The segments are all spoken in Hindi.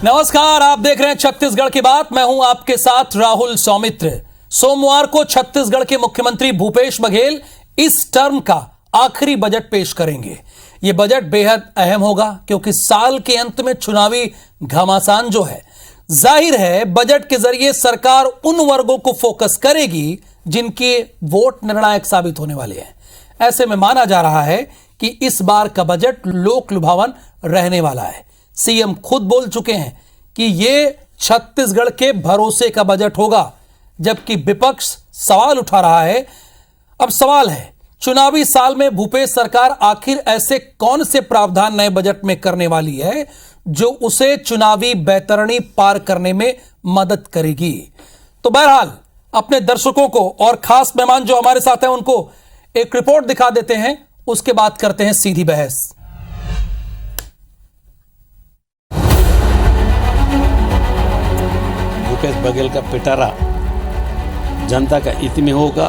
नमस्कार, आप देख रहे हैं छत्तीसगढ़ की बात। मैं हूं आपके साथ राहुल सौमित्र। सोमवार को छत्तीसगढ़ के मुख्यमंत्री भूपेश बघेल इस टर्म का आखिरी बजट पेश करेंगे। यह बजट बेहद अहम होगा क्योंकि साल के अंत में चुनावी घमासान जो है, जाहिर है बजट के जरिए सरकार उन वर्गों को फोकस करेगी जिनके वोट निर्णायक साबित होने वाले हैं। ऐसे में माना जा रहा है कि इस बार का बजट लोक लुभावन रहने वाला है। सीएम खुद बोल चुके हैं कि यह छत्तीसगढ़ के भरोसे का बजट होगा, जबकि विपक्ष सवाल उठा रहा है। अब सवाल है, चुनावी साल में भूपेश सरकार आखिर ऐसे कौन से प्रावधान नए बजट में करने वाली है जो उसे चुनावी बैतरणी पार करने में मदद करेगी। तो बहरहाल अपने दर्शकों को और खास मेहमान जो हमारे साथ हैं उनको एक रिपोर्ट दिखा देते हैं, उसके बाद करते हैं सीधी बहस। भूपेश बघेल का पिटारा जनता का हित में होगा।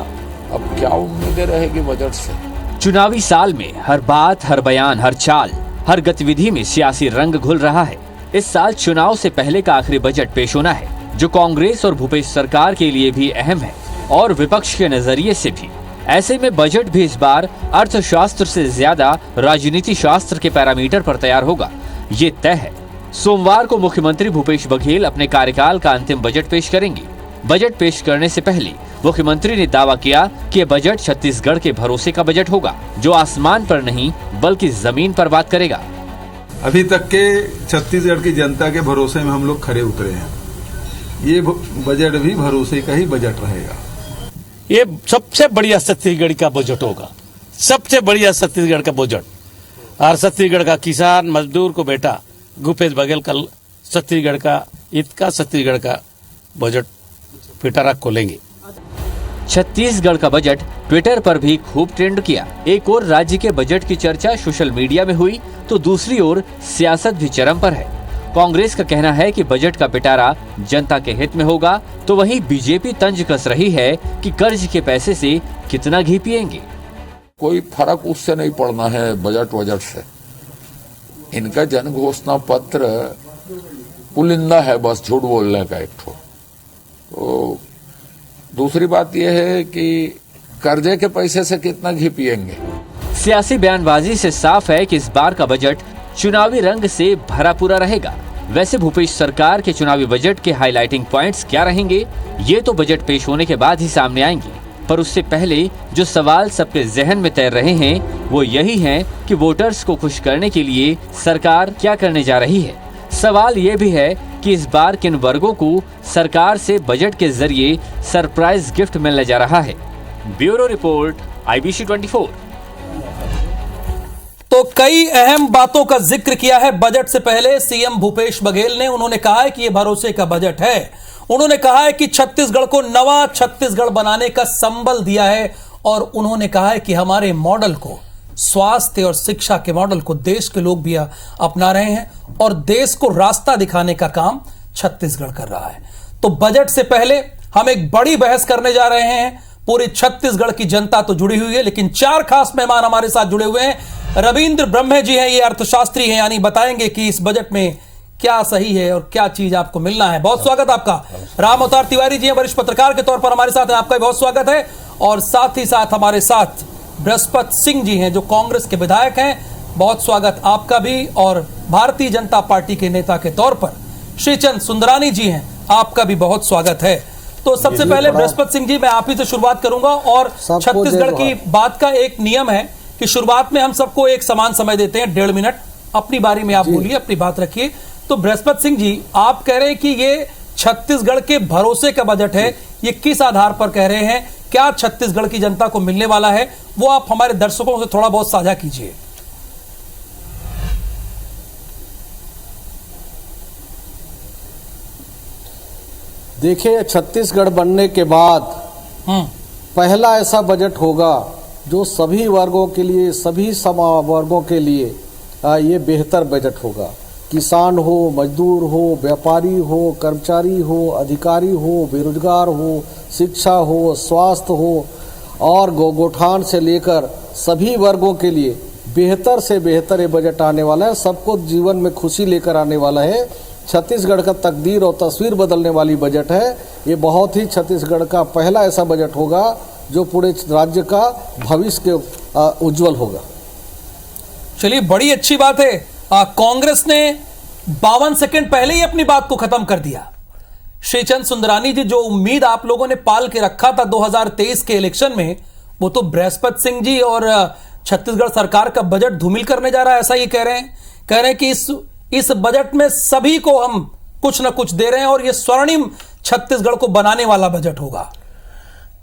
अब क्या उम्मीदें रहेगी बजट से? चुनावी साल में हर बात, हर बयान, हर चाल, हर गतिविधि में सियासी रंग घुल रहा है। इस साल चुनाव से पहले का आखिरी बजट पेश होना है, जो कांग्रेस और भूपेश सरकार के लिए भी अहम है और विपक्ष के नजरिए से भी। ऐसे में बजट भी इस बार अर्थशास्त्र से ज्यादा राजनीति शास्त्र के पैरामीटर पर तैयार होगा, ये तय है। सोमवार को मुख्यमंत्री भूपेश बघेल अपने कार्यकाल का अंतिम बजट पेश करेंगे। बजट पेश करने से पहले मुख्यमंत्री ने दावा किया कि बजट छत्तीसगढ़ के भरोसे का बजट होगा, जो आसमान पर नहीं बल्कि जमीन पर बात करेगा। अभी तक के छत्तीसगढ़ की जनता के भरोसे में हम लोग खरे उतरे हैं। ये बजट भी भरोसे का ही बजट रहेगा। ये सबसे बढ़िया छत्तीसगढ़ का बजट होगा, सबसे बढ़िया छत्तीसगढ़ का बजट। और छत्तीसगढ़ का किसान मजदूर को बेटा भूपेश बघेल कल छत्तीसगढ़ का बजट पिटारा खोलेंगे। छत्तीसगढ़ का बजट ट्विटर पर भी खूब ट्रेंड किया। एक ओर राज्य के बजट की चर्चा सोशल मीडिया में हुई, तो दूसरी ओर सियासत भी चरम पर है। कांग्रेस का कहना है कि बजट का पिटारा जनता के हित में होगा, तो वहीं बीजेपी तंज कस रही है कि कर्ज के पैसे से कितना घी पिएंगे। कोई फर्क उससे नहीं पड़ना है बजट से। इनका जन घोषणा पत्र पुलिंदा है, बस झूठ बोलने का एक ठो। तो दूसरी बात यह है कि कर्जे के पैसे से कितना घी पिएंगे। सियासी बयानबाजी से साफ है कि इस बार का बजट चुनावी रंग से भरा पूरा रहेगा। वैसे भूपेश सरकार के चुनावी बजट के हाईलाइटिंग पॉइंट्स क्या रहेंगे, ये तो बजट पेश होने के बाद ही सामने आएंगे। पर उससे पहले जो सवाल सबके जहन में तैर रहे हैं वो यही है कि वोटर्स को खुश करने के लिए सरकार क्या करने जा रही है। सवाल ये भी है कि इस बार किन वर्गों को सरकार से बजट के जरिए सरप्राइज गिफ्ट मिलने जा रहा है। Bureau report, IBC 24। तो कई अहम बातों का जिक्र किया है बजट से पहले सीएम भूपेश बघेल ने। उन्होंने कहा है कि यह भरोसे का बजट है। उन्होंने कहा है कि छत्तीसगढ़ को नवा छत्तीसगढ़ बनाने का संबल दिया है और उन्होंने कहा है कि हमारे मॉडल को, स्वास्थ्य और शिक्षा के मॉडल को देश के लोग भी अपना रहे हैं और देश को रास्ता दिखाने का काम छत्तीसगढ़ कर रहा है। तो बजट से पहले हम एक बड़ी बहस करने जा रहे हैं। पूरी छत्तीसगढ़ की जनता तो जुड़ी हुई है, लेकिन चार खास मेहमान हमारे साथ जुड़े हुए हैं। रविंद्र ब्रह्मे जी हैं, ये अर्थशास्त्री हैं, यानी बताएंगे कि इस बजट में क्या सही है और क्या चीज आपको मिलना है। बहुत स्वागत आपका। राम अवतार तिवारी जी हैं, वरिष्ठ पत्रकार के तौर पर हमारे साथ हैं, आपका भी बहुत स्वागत है। और साथ ही साथ हमारे साथ बृहस्पत सिंह जी हैं, जो कांग्रेस के विधायक हैं, बहुत स्वागत आपका भी। और भारतीय जनता पार्टी के नेता के तौर पर श्रीचंद सुंदरानी जी हैं, आपका भी बहुत स्वागत है। तो सबसे पहले बृहस्पत सिंह जी, मैं आप ही से शुरुआत करूंगा। और छत्तीसगढ़ की बात का एक नियम है कि शुरुआत में हम सबको एक समान समय देते हैं, 1.5 मिनट। अपनी बारी में आप बोलिए, अपनी बात रखिए। तो बृहस्पत सिंह जी, आप कह रहे हैं कि ये छत्तीसगढ़ के भरोसे का बजट है, ये किस आधार पर कह रहे हैं? क्या छत्तीसगढ़ की जनता को मिलने वाला है, वो आप हमारे दर्शकों से थोड़ा बहुत साझा कीजिए। देखिए, छत्तीसगढ़ बनने के बाद पहला ऐसा बजट होगा जो सभी वर्गों के लिए, सभी वर्गों के लिए ये बेहतर बजट होगा। किसान हो, मजदूर हो, व्यापारी हो, कर्मचारी हो, अधिकारी हो, बेरोजगार हो, शिक्षा हो, स्वास्थ्य हो और गोठान से लेकर सभी वर्गों के लिए बेहतर से बेहतर ये बजट आने वाला है। सबको जीवन में खुशी लेकर आने वाला है। छत्तीसगढ़ का तकदीर और तस्वीर बदलने वाली बजट है। ये बहुत ही छत्तीसगढ़ का पहला ऐसा बजट होगा जो पूरे राज्य का भविष्य के उज्जवल होगा। चलिए, बड़ी अच्छी बात है। कांग्रेस ने 52 सेकंड पहले ही अपनी बात को खत्म कर दिया। श्रीचंद सुंदरानी जी, जो उम्मीद आप लोगों ने पाल के रखा था 2023 के इलेक्शन में, वो तो बृहस्पति सिंह जी और छत्तीसगढ़ सरकार का बजट धूमिल करने जा रहा है, ऐसा ही कह रहे हैं कि इस बजट में सभी को हम कुछ न कुछ दे रहे हैं और ये स्वर्णिम छत्तीसगढ़ को बनाने वाला बजट होगा।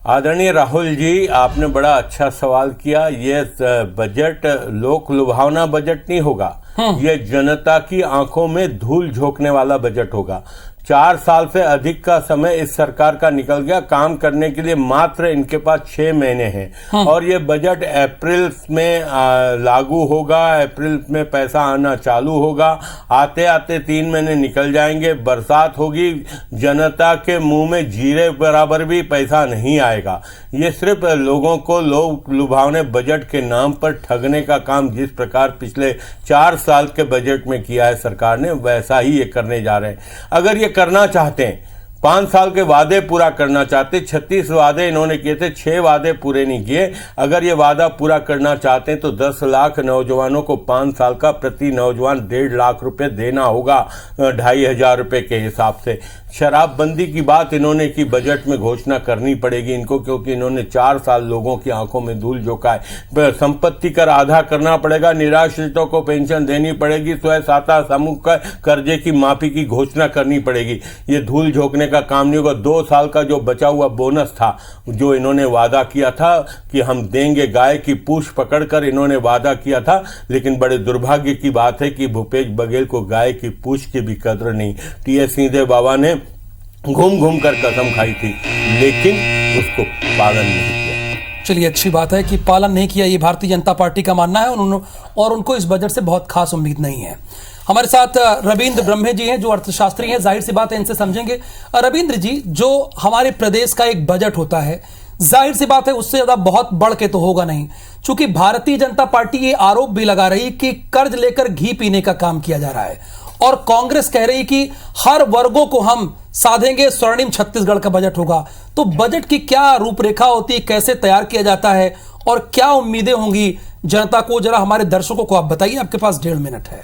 आदरणीय राहुल जी, आपने बड़ा अच्छा सवाल किया। ये बजट लोक लुभावना बजट नहीं होगा, ये जनता की आंखों में धूल झोंकने वाला बजट होगा। 4 साल से अधिक का समय इस सरकार का निकल गया, काम करने के लिए मात्र इनके पास 6 महीने हैं और ये बजट अप्रैल में लागू होगा, अप्रैल में पैसा आना चालू होगा। आते आते 3 महीने निकल जाएंगे, बरसात होगी, जनता के मुंह में जीरे बराबर भी पैसा नहीं आएगा। ये सिर्फ लोगों को लोग लुभावने बजट के नाम पर ठगने का काम जिस प्रकार पिछले 4 साल के बजट में किया है सरकार ने, वैसा ही ये करने जा रहे हैं। अगर ये करना चाहते हैं, 5 साल के वादे पूरा करना चाहते, 36 वादे इन्होंने किए थे, 6 वादे पूरे नहीं किए। अगर ये वादा पूरा करना चाहते हैं तो 10 लाख नौजवानों को 5 साल का प्रति नौजवान 1.5 लाख रुपए देना होगा, 2,500 रुपए के हिसाब से। शराबबंदी की बात इन्होंने की, बजट में घोषणा करनी पड़ेगी इनको, क्योंकि इन्होंने 4 साल लोगों की आंखों में धूल झोंका है। संपत्ति कर आधा करना पड़ेगा, निराश्रितों को पेंशन देनी पड़ेगी, स्वयं सहायता समूह का कर्जे की माफी की घोषणा करनी पड़ेगी। ये धूल झोंकने का काम नहीं होगा। 2 साल का जो बचा हुआ बोनस था, जो इन्होंने वादा किया था कि हम देंगे, गाय की पूंछ पकड़कर इन्होंने वादा किया था, लेकिन बड़े दुर्भाग्य की बात है कि भूपेश बघेल को गाय की पूंछ की भी कदर नहीं। टीएस सिंहदेव बाबा ने घूम घूम कर कसम खाई थी, लेकिन उसको पालन नहीं किया। चलिए, अच्छी बात है कि पालन नहीं किया, ये भारतीय जनता पार्टी का मानना है और उनको इस बजट से बहुत खास उम्मीद नहीं है। हमारे साथ रविंद्र ब्रह्मे जी हैं, जो अर्थशास्त्री हैं, जाहिर सी बात है इनसे समझेंगे। रविंद्र जी, जो हमारे प्रदेश का एक बजट होता है, जाहिर सी बात है उससे ज्यादा बहुत बढ़ के तो होगा नहीं, क्योंकि भारतीय जनता पार्टी ये आरोप भी लगा रही कि कर्ज लेकर घी पीने का काम किया जा रहा है और कांग्रेस कह रही कि हर वर्गों को हम साधेंगे, स्वर्णिम छत्तीसगढ़ का बजट होगा। तो बजट की क्या रूपरेखा होती है, कैसे तैयार किया जाता है और क्या उम्मीदें होंगी जनता को, जरा हमारे दर्शकों को आप बताइए, आपके पास 1.5 मिनट है।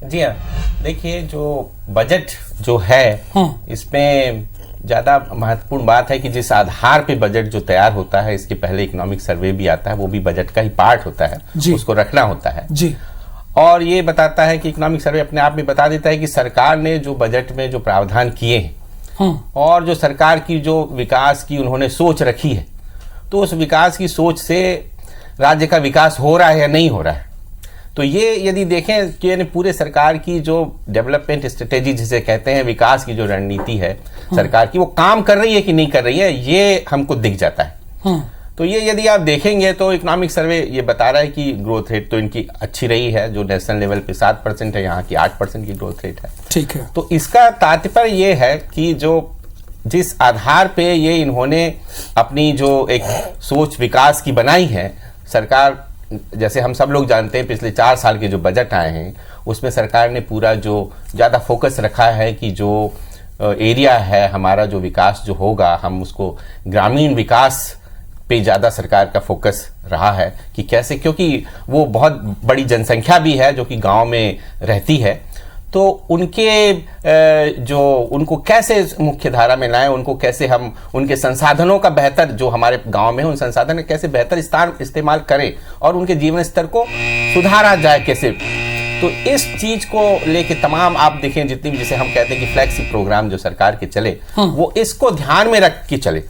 जी हाँ, देखिए, जो बजट जो है इसमें ज्यादा महत्वपूर्ण बात है कि जिस आधार पे बजट जो तैयार होता है, इसके पहले इकोनॉमिक सर्वे भी आता है, वो भी बजट का ही पार्ट होता है, उसको रखना होता है जी। और ये बताता है कि इकोनॉमिक सर्वे अपने आप में बता देता है कि सरकार ने जो बजट में जो प्रावधान किए हैं और जो सरकार की जो विकास की उन्होंने सोच रखी है, तो उस विकास की सोच से राज्य का विकास हो रहा है या नहीं हो रहा है। तो ये यदि देखें कि पूरे सरकार की जो डेवलपमेंट स्ट्रेटेजी जिसे कहते हैं, विकास की जो रणनीति है सरकार की, वो काम कर रही है कि नहीं कर रही है, ये हमको दिख जाता है। तो ये यदि आप देखेंगे तो इकोनॉमिक सर्वे ये बता रहा है कि ग्रोथ रेट तो इनकी अच्छी रही है, जो नेशनल लेवल पे 7% है, यहाँ की 8% की ग्रोथ रेट है। ठीक है। तो इसका तात्पर्य ये है कि जो जिस आधार पे ये इन्होंने अपनी जो एक सोच विकास की बनाई है सरकार, जैसे हम सब लोग जानते हैं पिछले 4 साल के जो बजट आए हैं उसमें सरकार ने पूरा जो ज्यादा फोकस रखा है कि जो एरिया है हमारा, जो विकास जो होगा, हम उसको ग्रामीण विकास पे ज्यादा सरकार का फोकस रहा है कि कैसे, क्योंकि वो बहुत बड़ी जनसंख्या भी है जो कि गांव में रहती है, तो उनके जो उनको कैसे मुख्य धारा में लाएं, उनको कैसे हम उनके संसाधनों का बेहतर, जो हमारे गांव में उन संसाधन का कैसे बेहतर इस्तेमाल करें और उनके जीवन स्तर को सुधारा जाए कैसे। तो इस चीज को लेके तमाम आप देखें जितनी भी, जिसे हम कहते हैं कि फ्लैगशिप प्रोग्राम जो सरकार के चले, वो इसको ध्यान में रख के चले।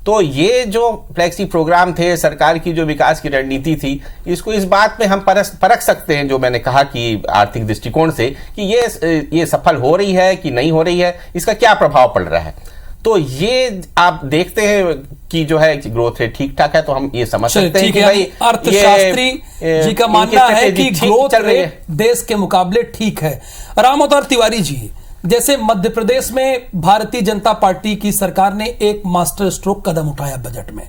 तो ये जो फ्लैगशिप प्रोग्राम थे, सरकार की जो विकास की रणनीति थी, इसको इस बात पे हम परख सकते हैं, जो मैंने कहा कि आर्थिक दृष्टिकोण से, कि ये सफल हो रही है कि नहीं हो रही है, इसका क्या प्रभाव पड़ रहा है। तो ये आप देखते हैं कि जो है ग्रोथ रेट ठीक ठाक है, तो हम ये समझ सकते हैं कि भाई अर्थशास्त्री जी का मानना है कि ग्रोथ रेट देश के मुकाबले ठीक है। राम अवतार तिवारी जी, जैसे मध्य प्रदेश में भारतीय जनता पार्टी की सरकार ने एक मास्टर स्ट्रोक कदम उठाया बजट में,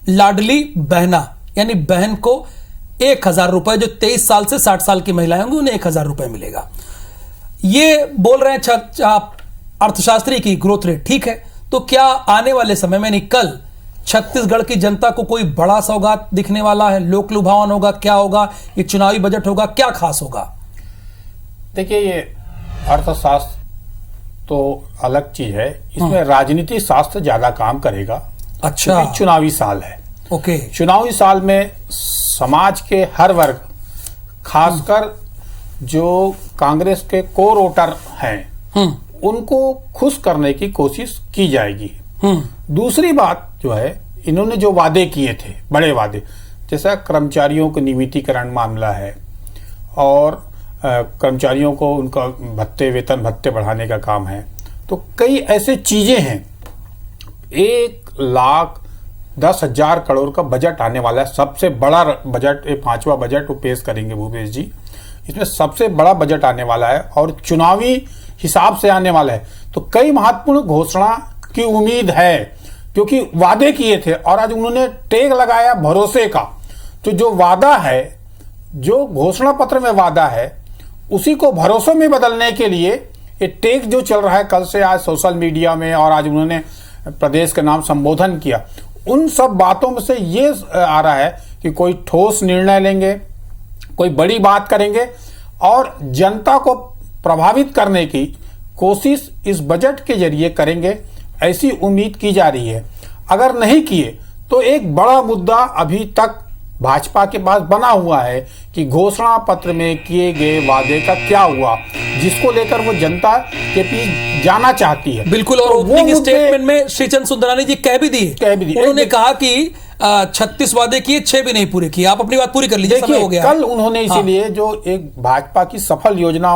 लाडली बहना यानी बहन को 1,000 रुपए, जो 23 साल से 60 साल की महिलाएं होंगी उन्हें 1,000 रुपए मिलेगा। ये बोल रहे हैं अर्थशास्त्री की ग्रोथ रेट ठीक है, तो क्या आने वाले समय में, नहीं कल, छत्तीसगढ़ की जनता को कोई बड़ा सौगात दिखने वाला है? लोक लुभावन होगा, क्या होगा? ये चुनावी बजट होगा, क्या खास होगा? देखिए, ये अर्थशास्त्र तो अलग चीज है, इसमें राजनीति शास्त्र ज्यादा काम करेगा। अच्छा, चुनावी साल है। ओके, चुनावी साल में समाज के हर वर्ग, खासकर जो कांग्रेस के कोर वोटर हैं, उनको खुश करने की कोशिश की जाएगी। दूसरी बात जो है, इन्होंने जो वादे किए थे, बड़े वादे, जैसा कर्मचारियों को नियमितीकरण मामला है और कर्मचारियों को उनका भत्ते, वेतन भत्ते बढ़ाने का काम है, तो कई ऐसे चीजें हैं। 1,10,000 करोड़ का बजट आने वाला है, सबसे बड़ा बजट, 5वां बजट वो पेश करेंगे भूपेश जी। इसमें सबसे बड़ा बजट आने वाला है और चुनावी हिसाब से आने वाला है, तो कई महत्वपूर्ण घोषणा की उम्मीद है, क्योंकि वादे किए थे और आज उन्होंने टेग लगाया भरोसे का। तो जो वादा है, जो घोषणा पत्र में वादा है, उसी को भरोसे में बदलने के लिए ये टेग जो चल रहा है कल से, आज सोशल मीडिया में, और आज उन्होंने प्रदेश के नाम संबोधन किया, उन सब बातों में से ये आ रहा है कि कोई ठोस निर्णय लेंगे, कोई बड़ी बात करेंगे और जनता को प्रभावित करने की कोशिश इस बजट के जरिए करेंगे, ऐसी उम्मीद की जा रही है। अगर नहीं किए तो एक बड़ा मुद्दा अभी तक भाजपा के पास बना हुआ है कि घोषणा पत्र में किए गए वादे का क्या हुआ, जिसको लेकर वो जनता के बीच जाना चाहती है। बिल्कुल, और ओपनिंग स्टेटमेंट में श्रीचंद सुंदरानी जी कह भी दिए। उन्होंने कहा कि 36 वादे किए, 6 भी नहीं पूरे किए। आप अपनी बात पूरी कर लीजिए, समय हो गया। कल उन्होंने इसीलिए जो एक भाजपा की सफल योजना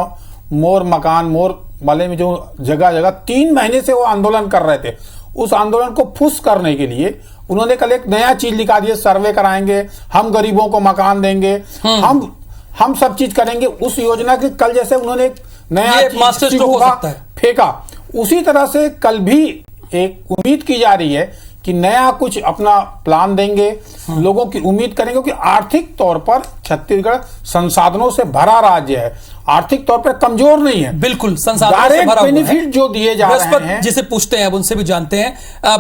मोर मकान मोर वाले में, जो जगह जगह 3 महीने से वो आंदोलन कर रहे थे, उस आंदोलन को फुस करने के लिए उन्होंने कल एक नया चीज लिखा दिया, सर्वे कराएंगे, हम गरीबों को मकान देंगे, हम सब चीज करेंगे। उस योजना के कल जैसे उन्होंने एक नया मास्टर स्ट्रोक हो सकता है फेंका, उसी तरह से कल भी एक उम्मीद की जा रही है कि नया कुछ अपना प्लान देंगे, लोगों की उम्मीद करेंगे, क्योंकि आर्थिक तौर पर छत्तीसगढ़ संसाधनों से भरा राज्य है, आर्थिक तौर पर कमजोर नहीं है। बिल्कुल, संसाधनों से भरा बेनिफिट जो दिए जा रहे हैं, जिसे पूछते हैं अब उनसे भी जानते हैं।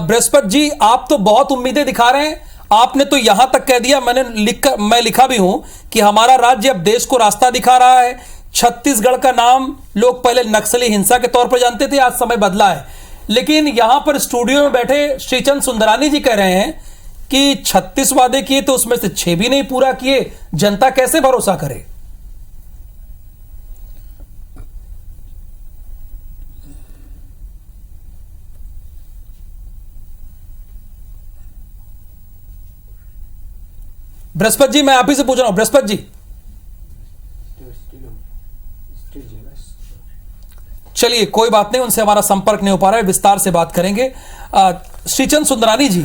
बृहस्पति जी, आप तो बहुत उम्मीदें दिखा रहे हैं। आपने तो यहां तक कह दिया, मैं लिखा भी हूं कि हमारा राज्य अब देश को रास्ता दिखा रहा है। छत्तीसगढ़ का नाम लोग पहले नक्सली हिंसा के तौर पर जानते थे, आज समय बदला है। लेकिन यहां पर स्टूडियो में बैठे श्रीचंद सुंदरानी जी कह रहे हैं कि 36 वादे किए तो उसमें से 6 भी नहीं पूरा किए, जनता कैसे भरोसा करे? बृहस्पति जी, मैं आप ही से पूछ रहा हूं। बृहस्पति जी, चलिए कोई बात नहीं, उनसे हमारा संपर्क नहीं हो पा रहा है, विस्तार से बात करेंगे। श्रीचंद सुंदरानी जी,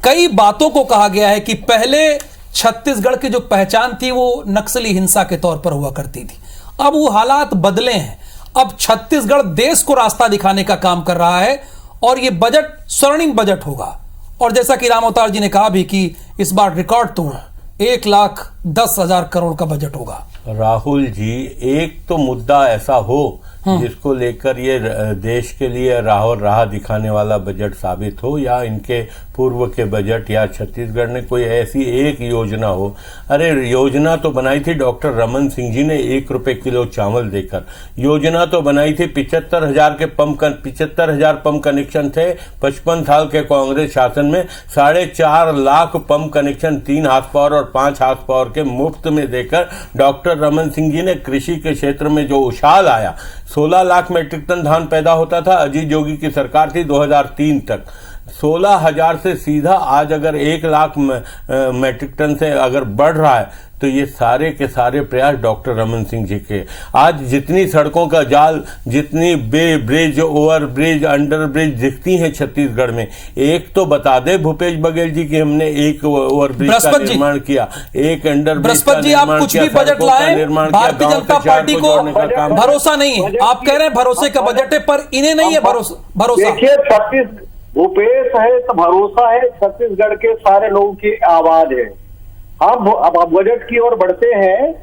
कई बातों को कहा गया है कि पहले छत्तीसगढ़ की जो पहचान थी वो नक्सली हिंसा के तौर पर हुआ करती थी। अब वो हालात बदले हैं, अब छत्तीसगढ़ देश को रास्ता दिखाने का काम कर रहा है और ये बजट स्वर्णिम बजट होगा। और जैसा कि राम अवतार जी ने कहा भी कि इस बार रिकॉर्ड तोड़ 1,10,000 करोड़ का बजट होगा। राहुल जी, एक तो मुद्दा ऐसा हो जिसको लेकर ये देश के लिए राह दिखाने वाला बजट साबित हो, या इनके पूर्व के बजट या छत्तीसगढ़ ने कोई ऐसी एक योजना हो। अरे योजना तो बनाई थी डॉक्टर रमन सिंह जी ने 1 रुपए किलो चावल देकर। योजना तो बनाई थी 75,000 पंप कनेक्शन थे 55 साल के कांग्रेस शासन में। 4.5 लाख पंप कनेक्शन 3 हाथ पावर और 5 हाथ पावर के मुफ्त में देकर डॉक्टर रमन सिंह जी ने कृषि के क्षेत्र में जो उछाल आया, 16 लाख मेट्रिक टन धान पैदा होता था। अजीत जोगी की सरकार थी 2003 तक, 16,000 से सीधा आज अगर 1 लाख मेट्रिक टन से अगर बढ़ रहा है, तो ये सारे के सारे प्रयास डॉक्टर रमन सिंह जी के। आज जितनी सड़कों का जाल, जितनी bridge, over bridge, under bridge दिखती हैं छत्तीसगढ़ में, एक तो बता दे भूपेश बघेल जी कि हमने एक ओवर ब्रिज का निर्माण किया, एक अंडर ब्रिज का निर्माण किया, सड़कों का निर्माण किया। भारतीय जनता पार्टी को भरोसा नहीं है, आप कह रहे हैं भरोसे का बजट है, पर इन्हें नहीं है भरोसा। देखिए, छत्तीस भूपेश है तो भरोसा है, छत्तीसगढ़ के सारे लोगों की आवाज है। हम अब बजट की ओर बढ़ते हैं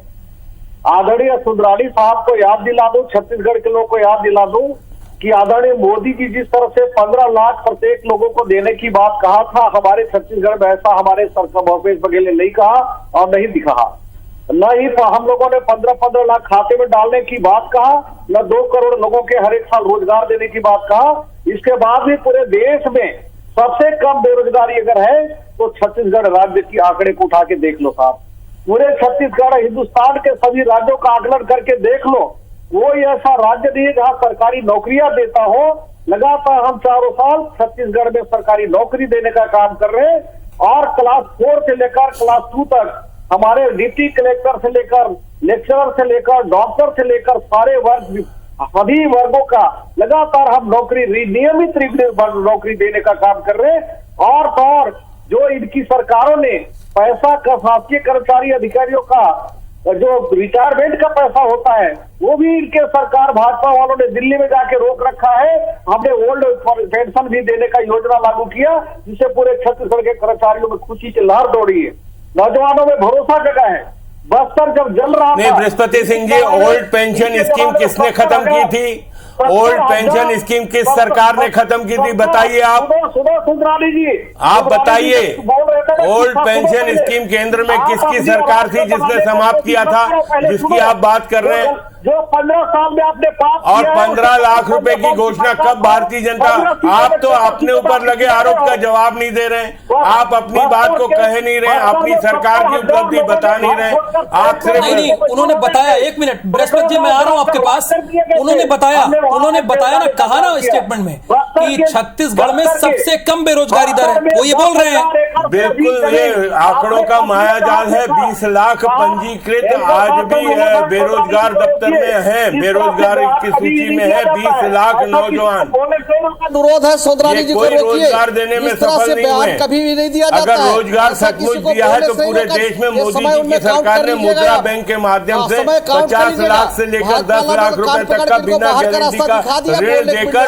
आदरणीय सुंदरानी साहब को याद दिला दूं, छत्तीसगढ़ के लोगों को याद दिला दूं कि आदरणीय मोदी जी जिस तरह से 15 लाख प्रत्येक लोगों को देने की बात कहा था, हमारे छत्तीसगढ़ में ऐसा हमारे सरकार भूपेश बघेल ने नहीं कहा और नहीं दिखा। न ही हम लोगों ने 15-15 लाख खाते में डालने की बात कहा, न 2 करोड़ लोगों के हर एक साल रोजगार देने की बात कहा। इसके बाद भी पूरे देश में सबसे कम बेरोजगारी अगर है तो छत्तीसगढ़ राज्य की आंकड़े को उठा के देख लो साहब। पूरे छत्तीसगढ़ हिंदुस्तान के सभी राज्यों का आकलन करके देख लो, कोई ऐसा राज्य नहीं है जहां सरकारी नौकरियां देता हो। लगातार हम 4 साल छत्तीसगढ़ में सरकारी नौकरी देने का काम कर रहे हैं और क्लास 4 से लेकर क्लास 2 तक हमारे डिप्टी कलेक्टर से लेकर लेक्चरर से लेकर डॉक्टर से लेकर सारे वर्ग सभी वर्गों का लगातार हम नियमित नौकरी देने का काम कर रहे हैं। और जो इनकी सरकारों ने पैसा का शासकीय कर्मचारी अधिकारियों का जो रिटायरमेंट का पैसा होता है वो भी इनके सरकार भाजपा वालों ने दिल्ली में जाके रोक रखा है। हमने ओल्ड पेंशन भी देने का योजना लागू किया जिससे पूरे छत्तीसगढ़ के कर्मचारियों में खुशी की लहर दौड़ी है, नौजवानों में भरोसा जगा है। बस्तर जब जल रहा नहीं, Brihaspati Singh ji, old pension scheme किसने खत्म की थी? ओल्ड पेंशन स्कीम किस सरकार ने खत्म की थी, बताइए आप। सुंदरानी जी आप बताइए, ओल्ड पेंशन स्कीम केंद्र में किसकी सरकार थी जिसने समाप्त किया था, जिसकी आप बात कर रहे हैं? जो 15 साल में आपने पास और 15 लाख रुपए की घोषणा कब भारतीय जनता, आप तो अपने ऊपर लगे आरोप का जवाब नहीं दे रहे हैं, आप अपनी बात को कह नहीं रहे, अपनी सरकार की उपलब्धि बता नहीं रहे, आप सिर्फ नहीं, उन्होंने बताया। 1 मिनट बृहस्पति जी, मैं आ रहा हूं आपके पास। उन्होंने बताया ना, कहा ना स्टेटमेंट में कि छत्तीसगढ़ में सबसे कम बेरोजगारी दर है, वो ये बोल रहे हैं। बिल्कुल, ये आंकड़ों का मायाजाल है। 20 लाख पंजीकृत आज भी बेरोजगार दफ्तर में है, बेरोजगार की सूची में है 20 लाख नौजवान। अनुरोध है सुंदरानी जी को रोकिए, रोजगार देने में सफल नहीं हुए। कभी भी नहीं दिया जाता अगर रोजगार सचमुच दिया है तो पूरे देश में मोदी जी की सरकार ने मुद्रा बैंक के माध्यम से 50 लाख से लेकर 10 लाख रुपए तक का बिना गारंटी का ऋण देकर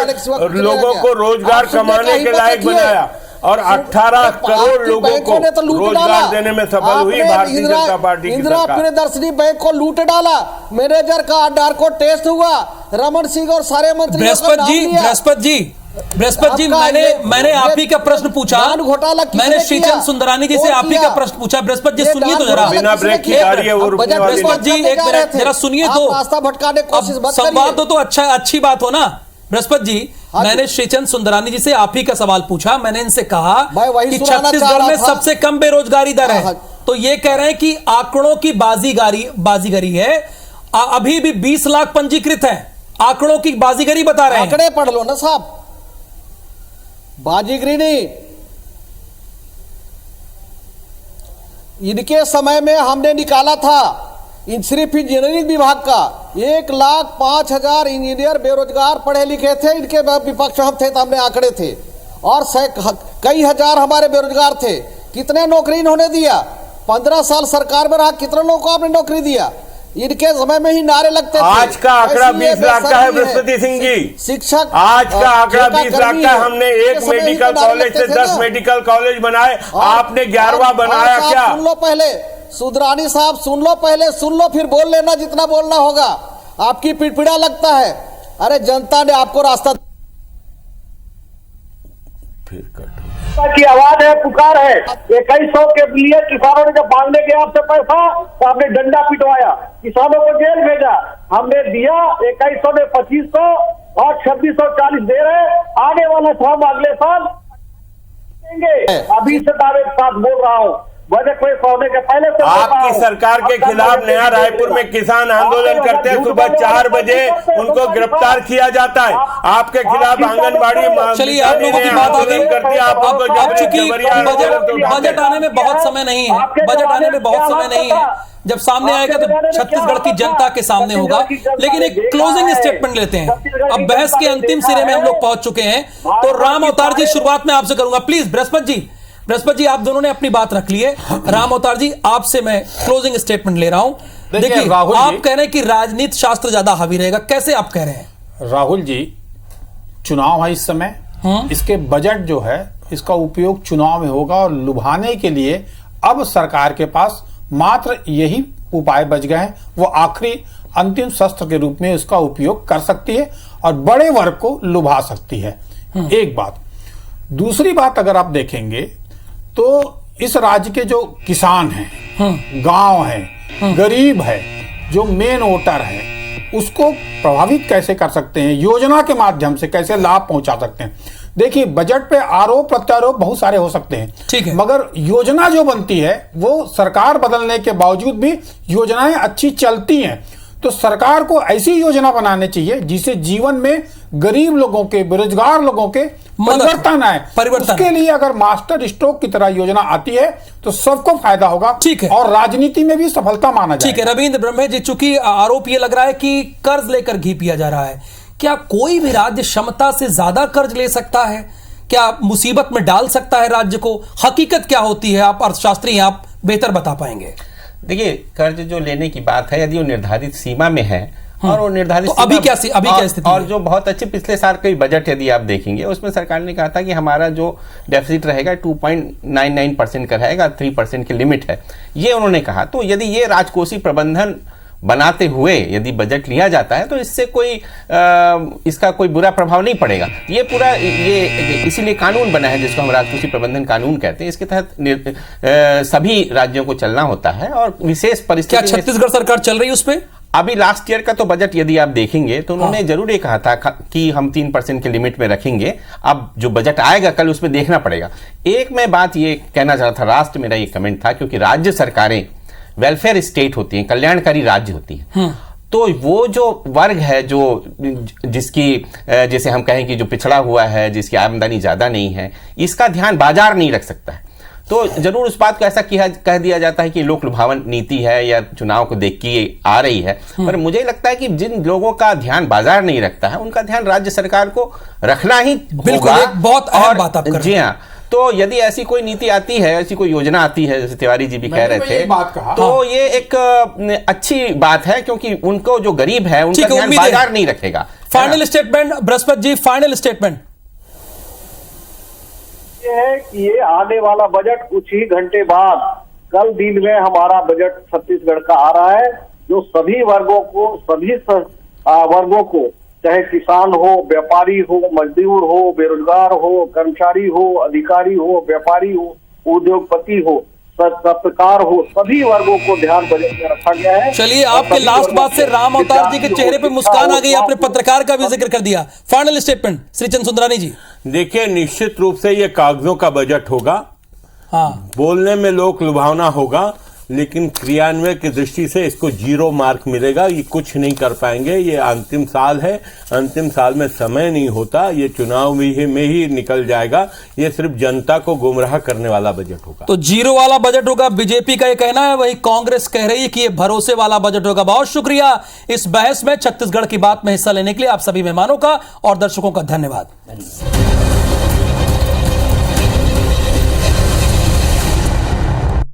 लोगों को रोजगार कमाने के लायक बनाया और 18 करोड़ लोगों को रोजगार देने में सफल हुई भारतीय जनता पार्टी की इंदिरा सरकार। प्रियदर्शनी बैंक को लूट डाला, मैनेजर का आधार को टेस्ट हुआ, रमन सिंह और सारे मंत्री बृहस्पति जी, मैंने आप ही का प्रश्न पूछा, मैंने श्रीचंद सुंदरानी जी से आप ही का प्रश्न पूछा। बृहस्पति जी सुनिए तो जरा, बिना ब्रेक की गाड़ी है वो रुकने वाली नहीं। बृहस्पति जी 1 मिनट जरा सुनिए तो, रास्ता भटकाने की कोशिश मत करिए। संवाद हो तो अच्छी बात हो ना। बृहस्पति जी, मैंने श्रीचंद सुंदरानी जी से आप ही का सवाल पूछा, मैंने इनसे कहा कि छत्तीसगढ़ में सबसे कम बेरोजगारी दर है, तो ये कह रहे हैं कि आंकड़ों की बाजीगरी है। अभी भी 20 लाख पंजीकृत है, आंकड़ों की बाजीगरी बता रहे हैं। आंकड़े पढ़ लो ना साहब, बाजीगरी नहीं। इनके समय में हमने निकाला था सिर्फ इंजीनियरिंग विभाग का 1,05,000 इंजीनियर बेरोजगार पढ़े लिखे थे, इनके विपक्ष हम थे तो हमने आंकड़े थे, और कई हजार हमारे बेरोजगार थे। कितने नौकरी इन्होंने दिया? 15 साल सरकार में रहा, कितने लोगों को आपने नौकरी दिया? इनके समय में ही नारे लगते थे। आज का आंकड़ा 20 लाख का है बृहस्पति सिंह जी, शिक्षक आज का आंकड़ा 20 लाख का। हमने 1 मेडिकल कॉलेज से 10 मेडिकल कॉलेज बनाए, आपने 11वां बनाया क्या? सुन लो पहले, सुंदरानी साहब सुन लो पहले, सुन लो फिर बोल लेना जितना बोलना होगा। आपकी पिड़पिड़ा लगता है। अरे जनता ने आपको रास्ता, फिर कट की आवाज है, पुकार है। 2100 के लिए किसानों ने जब मांगने गया आपसे पैसा तो आपने डंडा पिटवाया, किसानों को जेल भेजा। हमने दिया 2100 में 2500 और 2640 दे रहे। आने वाला फॉर्म अगले साल देंगे। अभी से दावे के साथ बोल रहा हूँ, बजट पेश होने के पहले से आपकी सरकार के खिलाफ नया रायपुर में किसान आंदोलन करते हैं, सुबह 4 बजे उनको गिरफ्तार किया जाता है। आपके खिलाफ आंगनबाड़ी चलिए, आप लोगों की बात आ गई। करती है, अब चूंकि बजट आने में बहुत समय नहीं है, बजट आने में बहुत समय नहीं है, जब सामने आएगा तो छत्तीसगढ़ की जनता के सामने होगा। लेकिन एक क्लोजिंग स्टेटमेंट लेते हैं, अब बहस के अंतिम सिरे में हम लोग पहुंच चुके हैं। तो राम अवतार जी, शुरुआत में आपसे करूंगा प्लीज। बृहस्पति जी, आप दोनों ने अपनी बात रख ली है। राम अवतार जी, आपसे मैं क्लोजिंग स्टेटमेंट ले रहा हूं। देखिए, आप कह रहे हैं कि राजनीति शास्त्र ज्यादा हावी रहेगा, कैसे आप कह रहे हैं? राहुल जी, चुनाव है इस समय, इसके बजट जो है इसका उपयोग चुनाव में होगा और लुभाने के लिए अब सरकार के पास मात्र यही उपाय बच गए हैं, वो आखिरी अंतिम शस्त्र के रूप में उसका उपयोग कर सकती है और बड़े वर्ग को लुभा सकती है। एक बात। दूसरी बात अगर आप देखेंगे तो इस राज्य के जो किसान हैं, गांव हैं, गरीब है, जो मेन वोटर है, उसको प्रभावित कैसे कर सकते हैं, योजना के माध्यम से कैसे लाभ पहुंचा सकते हैं। देखिए, बजट पे आरोप प्रत्यारोप बहुत सारे हो सकते हैं, ठीक है, मगर योजना जो बनती है वो सरकार बदलने के बावजूद भी योजनाएं अच्छी चलती हैं। तो सरकार को ऐसी योजना बनानी चाहिए जिससे जीवन में गरीब लोगों के, बेरोजगार लोगों के परिवर्तन आए। उसके लिए अगर मास्टर स्ट्रोक की तरह योजना आती है तो सबको फायदा होगा, ठीक है, और राजनीति में भी सफलता माना जाएगा। ठीक है रविंद्र ब्रह्मे जी, चूंकि आरोप ये लग रहा है कि कर्ज लेकर घी पिया जा रहा है, क्या कोई भी राज्य क्षमता से ज्यादा कर्ज ले सकता है? क्या मुसीबत में डाल सकता है राज्य को? हकीकत क्या होती है? आप अर्थशास्त्री हैं, आप बेहतर बता पाएंगे। देखिए, कर्ज जो लेने की बात है, यदि वो निर्धारित सीमा में है और वो निर्धारित तो अभी क्या स्थिति और जो बहुत अच्छे पिछले साल के बजट यदि आप देखेंगे, उसमें सरकार ने कहा था कि हमारा जो डेफिसिट रहेगा 2.99% का रहेगा, 3% की लिमिट है, ये उन्होंने कहा। तो यदि ये राजकोषीय प्रबंधन बनाते हुए यदि बजट लिया जाता है तो इससे कोई इसका कोई बुरा प्रभाव नहीं पड़ेगा। ये पूरा ये इसीलिए कानून बना है जिसको हम राजकोषीय प्रबंधन कानून कहते हैं। इसके तहत सभी राज्यों को चलना होता है और विशेष परिस्थिति। क्या छत्तीसगढ़ सरकार चल रही है उस पर? अभी लास्ट ईयर का तो बजट यदि आप देखेंगे तो उन्होंने जरूर ये कहा था कि हम 3% के लिमिट में रखेंगे। अब जो बजट आएगा कल उसमें देखना पड़ेगा। एक मैं बात ये कहना चाह रहा था, राष्ट्र मेरा ये कमेंट था, क्योंकि राज्य सरकारें वेलफेयर स्टेट होती हैं, कल्याणकारी राज्य होती है, तो वो जो वर्ग है जो जिसकी जैसे हम कहें कि जो पिछड़ा हुआ है, जिसकी आमदनी ज्यादा नहीं है, इसका ध्यान बाजार नहीं रख सकता है। तो जरूर उस बात को ऐसा कह दिया जाता है कि लोक लुभावन नीति है या चुनाव को देख के आ रही है, पर मुझे लगता है कि जिन लोगों का ध्यान बाजार नहीं रखता है उनका ध्यान राज्य सरकार को रखना ही बिल्कुल एक बहुत अहम बात आप कर रहे हैं। जी हाँ, तो यदि ऐसी कोई नीति आती है, ऐसी कोई योजना आती है, जैसे तिवारी जी भी कह रहे थे, तो ये एक अच्छी बात है, क्योंकि उनको जो गरीब है उनका ध्यान बाजार नहीं रखेगा। Final statement Brihaspati ji, final statement ये है कि ये आने वाला बजट कुछ ही घंटे बाद कल दिन में हमारा बजट छत्तीसगढ़ का आ रहा है, जो सभी वर्गों को चाहे किसान हो, व्यापारी हो, मजदूर हो, बेरोजगार हो, कर्मचारी हो, अधिकारी हो, व्यापारी हो, उद्योगपति हो, पत्रकार हो, सभी वर्गों को ध्यान बजट में रखा गया है। चलिए, आपके लास्ट बात से राम अवतार जी के चेहरे पे मुस्कान आ गई, आपने पत्रकार का भी जिक्र कर दिया। फाइनल स्टेटमेंट श्रीचंद सुंदरानी जी। देखिए, निश्चित रूप से ये कागजों का बजट होगा, हाँ, बोलने में लोक लुभावना होगा, लेकिन क्रियान्वयन की दृष्टि से इसको 0 मार्क मिलेगा। ये कुछ नहीं कर पाएंगे। ये अंतिम साल है, अंतिम साल में समय नहीं होता, ये चुनाव में ही निकल जाएगा। ये सिर्फ जनता को गुमराह करने वाला बजट होगा। तो 0 वाला बजट होगा, बीजेपी का ये कहना है, वही कांग्रेस कह रही है कि ये भरोसे वाला बजट होगा। बहुत शुक्रिया इस बहस में छत्तीसगढ़ की बात में हिस्सा लेने के लिए आप सभी मेहमानों का और दर्शकों का धन्यवाद।